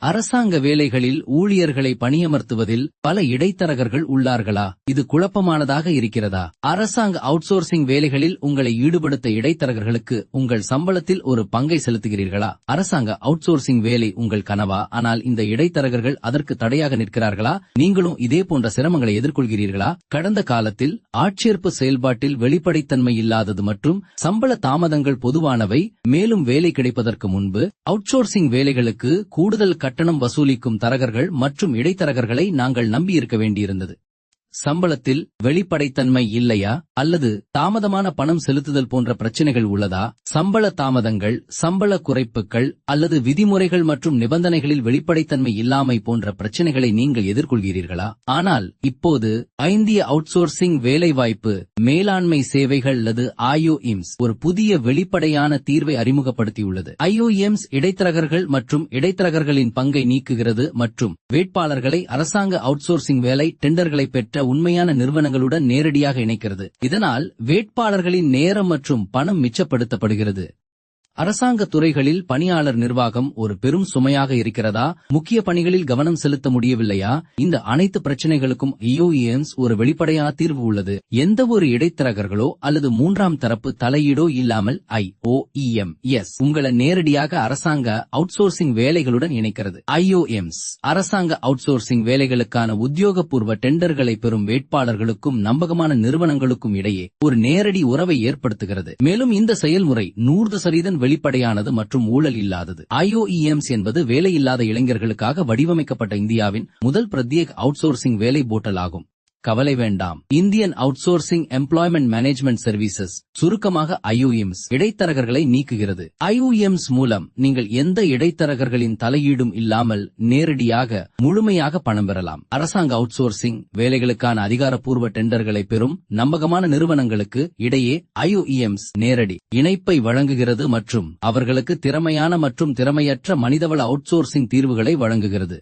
அரசாங்க வேலைகளில் ஊழியர்களை பணியமர்த்துவதில் பல இடைத்தரகர்கள் உள்ளார்களா? இது குழப்பமானதாக இருக்கிறதா? அரசாங்க அவுட்சோர்சிங் வேலைகளில் உங்களை ஈடுபடுத்த இடைத்தரகர்களுக்கு உங்கள் சம்பளத்தில் ஒரு பங்கை செலுத்துகிறீர்களா? அரசாங்க அவுட்சோர்சிங் வேலை உங்கள் கனவா? ஆனால் இந்த இடைத்தரகர்கள் அதற்கு தடையாக நிற்கிறார்களா? நீங்களும் இதே போன்ற சிரமங்களை எதிர்கொள்கிறீர்களா? கடந்த காலத்தில் ஆட்சேர்ப்பு செயல்பாட்டில் வெளிப்படைத்தன்மை இல்லாதது மற்றும் சம்பள தாமதங்கள் பொதுவானவை. மேலும் வேலை கிடைப்பதற்கு முன்பு அவுட்சோர்சிங் வேலைகளுக்கு கூடுதல் கட்டணம் வசூலிக்கும் தரகர்கள் மற்றும் இடைத்தரகர்களை நாங்கள் நம்பியிருக்க வேண்டியிருந்தது. சம்பளத்தில் வெளிப்படைத்தன்மை இல்லையா அல்லது தாமதமான பணம் செலுத்துதல் போன்ற பிரச்சனைகள் உள்ளதா? சம்பள தாமதங்கள், சம்பள குறைப்புகள் அல்லது விதிமுறைகள் மற்றும் நிபந்தனைகளில் வெளிப்படைத்தன்மை இல்லாமை போன்ற பிரச்சனைகளை நீங்கள் எதிர்கொள்கிறீர்களா? ஆனால் இப்போது இந்திய அவுட்சோர்சிங் வேலைவாய்ப்பு மேலாண்மை சேவைகள் அல்லது IOMS ஒரு புதிய வெளிப்படையான தீர்வை அறிமுகப்படுத்தியுள்ளது. IOMS இடைத்தரகர்கள் மற்றும் இடைத்தரகர்களின் பங்கை நீக்குகிறது மற்றும் வேட்பாளர்களை அரசாங்க அவுட்சோர்சிங் வேலை டெண்டர்களை பெற்ற உண்மையான நிறுவனங்களுடன் நேரடியாக இணைக்கிறது. இதனால் வேட்பாளர்களின் நேரம் மற்றும் பணம் மிச்சப்படுத்தப்படுகிறது. அரசாங்க துறைகளில் பணியாளர் நிர்வாகம் ஒரு பெரும் சுமையாக இருக்கிறதா? முக்கிய பணிகளில் கவனம் செலுத்த முடியவில்லையா? இந்த அனைத்து பிரச்சனைகளுக்கும் IOMS ஒரு வெளிப்படையான தீர்வு உள்ளது. எந்த ஒரு இடைத்தரகர்களோ அல்லது மூன்றாம் தரப்பு தலையீடோ இல்லாமல் IOMS உங்களை நேரடியாக அரசாங்க அவுட்சோர்சிங் வேலைகளுடன் இணைக்கிறது. IOMS அரசாங்க அவுட்சோர்சிங் வேலைகளுக்கான உத்தியோகபூர்வ டெண்டர்களை பெறும் வேட்பாளர்களுக்கும் நம்பகமான நிறுவனங்களுக்கும் இடையே ஒரு நேரடி உறவை ஏற்படுத்துகிறது. மேலும் இந்த செயல்முறை 100% வெளிப்படையானது மற்றும் ஊழல் இல்லாதது. IOMS என்பது வேலையில்லாத இளைஞர்களுக்காக வடிவமைக்கப்பட்ட இந்தியாவின் முதல் பிரத்யேக அவுட்சோர்சிங் வேலை போர்ட்டல் ஆகும். கவலை வேண்டாம். Indian outsourcing employment management services சுருக்கமாக IOMS இடைத்தரகர்களை நீக்குகிறது. IOMS மூலம் நீங்கள் எந்த இடைத்தரகர்களின் தலையீடும் இல்லாமல் நேரடியாக முழுமையாக பணம் பெறலாம். அரசாங்க அவுட்சோர்சிங் வேலைகளுக்கான அதிகாரப்பூர்வ டெண்டர்களை பெறும் நம்பகமான நிறுவனங்களுக்கு இடையே IOMS நேரடி இணைப்பை வழங்குகிறது மற்றும் அவர்களுக்கு திறமையான மற்றும் திறமையற்ற மனிதவள அவுட்சோர்சிங் தீர்வுகளை வழங்குகிறது.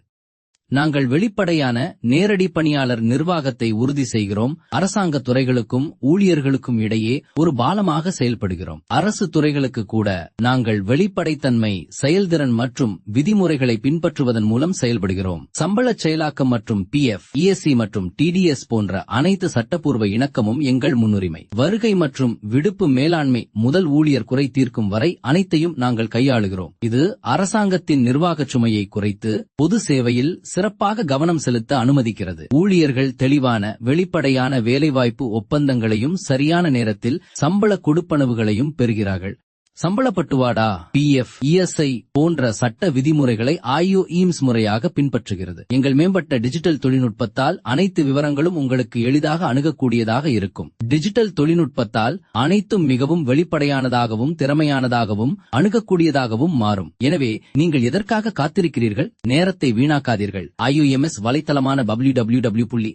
நாங்கள் வெளிப்படையான நேரடி பணியாளர் நிர்வாகத்தை உறுதி செய்கிறோம். அரசாங்க துறைகளுக்கும் ஊழியர்களுக்கும் இடையே ஒரு பாலமாக செயல்படுகிறோம். அரசு துறைகளுக்கு கூட நாங்கள் வெளிப்படைத்தன்மை, செயல்திறன் மற்றும் விதிமுறைகளை பின்பற்றுவதன் மூலம் செயல்படுகிறோம். சம்பள செயலாக்கம் மற்றும் PF, ESC மற்றும் TDS போன்ற அனைத்து சட்டப்பூர்வ இணக்கமும் எங்கள் முன்னுரிமை. வருகை மற்றும் விடுப்பு மேலாண்மை முதல் ஊழியர் குறை தீர்க்கும் வரை அனைத்தையும் நாங்கள் கையாளுகிறோம். இது அரசாங்கத்தின் நிர்வாக சுமையை குறைத்து பொது சேவையில் சிறப்பாக கவனம் செலுத்த அனுமதிக்கிறது. ஊழியர்கள் தெளிவான, வெளிப்படையான வேலைவாய்ப்பு ஒப்பந்தங்களையும் சரியான நேரத்தில் சம்பள கொடுப்பனவுகளையும் பெறுகிறார்கள். சம்பளப்பட்டுவாடா, PF, ESI போன்ற சட்ட விதிமுறைகளை IOMS முறையாக பின்பற்றுகிறது. எங்கள் மேம்பட்ட டிஜிட்டல் தொழில்நுட்பத்தால் அனைத்து விவரங்களும் உங்களுக்கு எளிதாக அணுகக்கூடியதாக இருக்கும். டிஜிட்டல் தொழில்நுட்பத்தால் அனைத்தும் மிகவும் வெளிப்படையானதாகவும் திறமையானதாகவும் அணுகக்கூடியதாகவும் மாறும். எனவே நீங்கள் எதற்காக காத்திருக்கிறீர்கள்? நேரத்தை வீணாக்காதீர்கள். IOMS வலைத்தளமான www.ioms.in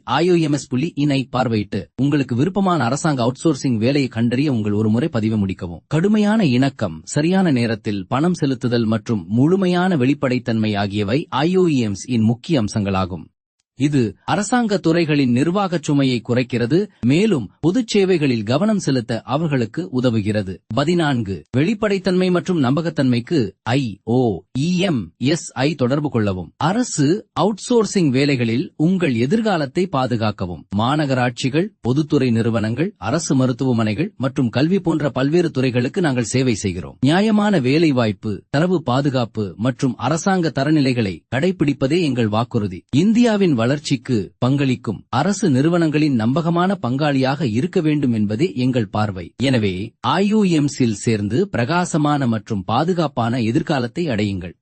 ஐ பார்வையிட்டு உங்களுக்கு விருப்பமான அரசாங்க அவுட்சோர்சிங் வேலையை கண்டறிய உங்கள் ஒரு முறை பதிவு முடிக்கவும். கடுமையான இணக்கம், சரியான நேரத்தில் பணம் செலுத்துதல் மற்றும் முழுமையான வெளிப்படைத்தன்மை ஆகியவை IOMS இன் முக்கிய அம்சங்களாகும். இது அரசாங்க துறைகளின் நிர்வாகச் சுமையை குறைக்கிறது, மேலும் பொதுச் சேவைகளில் கவனம் செலுத்த அவர்களுக்கு உதவுகிறது. 14 வெளிப்படைத்தன்மை மற்றும் நம்பகத்தன்மைக்கு IOMS ஐ தொடர்பு கொள்ளவும். அரசு அவுட்சோர்சிங் வேலைகளில் உங்கள் எதிர்காலத்தை பாதுகாக்கவும். மாநகராட்சிகள், பொதுத்துறை நிறுவனங்கள், அரசு மருத்துவமனைகள் மற்றும் கல்வி போன்ற பல்வேறு துறைகளுக்கு நாங்கள் சேவை செய்கிறோம். நியாயமான வேலைவாய்ப்பு, தரவு பாதுகாப்பு மற்றும் அரசாங்க தரநிலைகளை கடைபிடிப்பதே எங்கள் வாக்குறுதி. இந்தியாவின் வளர்ச்சிக்கு பங்களிக்கும் அரசு நிறுவனங்களின் நம்பகமான பங்காளியாக இருக்க வேண்டும் என்பதே எங்கள் பார்வை. எனவே IOMS-இல் சேர்ந்து பிரகாசமான மற்றும் பாதுகாப்பான எதிர்காலத்தை அடையுங்கள்.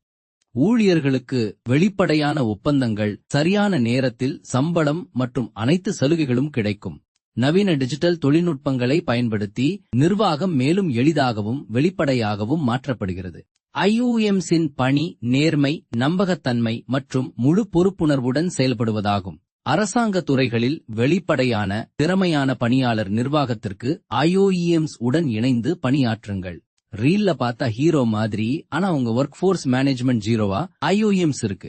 ஊழியர்களுக்கு வெளிப்படையான ஒப்பந்தங்கள், சரியான நேரத்தில் சம்பளம் மற்றும் அனைத்து சலுகைகளும் கிடைக்கும். நவீன டிஜிட்டல் தொழில்நுட்பங்களை பயன்படுத்தி நிர்வாகம் மேலும் எளிதாகவும் வெளிப்படையாகவும் மாற்றப்படுகிறது. IOMS-இன் பணி நேர்மை, நம்பகத்தன்மை மற்றும் முழு பொறுப்புணர்வுடன் செயல்படுவதாகும். அரசாங்க துறைகளில் வெளிப்படையான, திறமையான பணியாளர் நிர்வாகத்திற்கு IOMS உடன் இணைந்து பணியாற்றுங்கள். ரீல்ல பார்த்தா ஹீரோ மாதிரி, ஆனா உங்க ஒர்க் ஃபோர்ஸ் மேனேஜ்மெண்ட் ஜீரோவா? IOMS இருக்கு.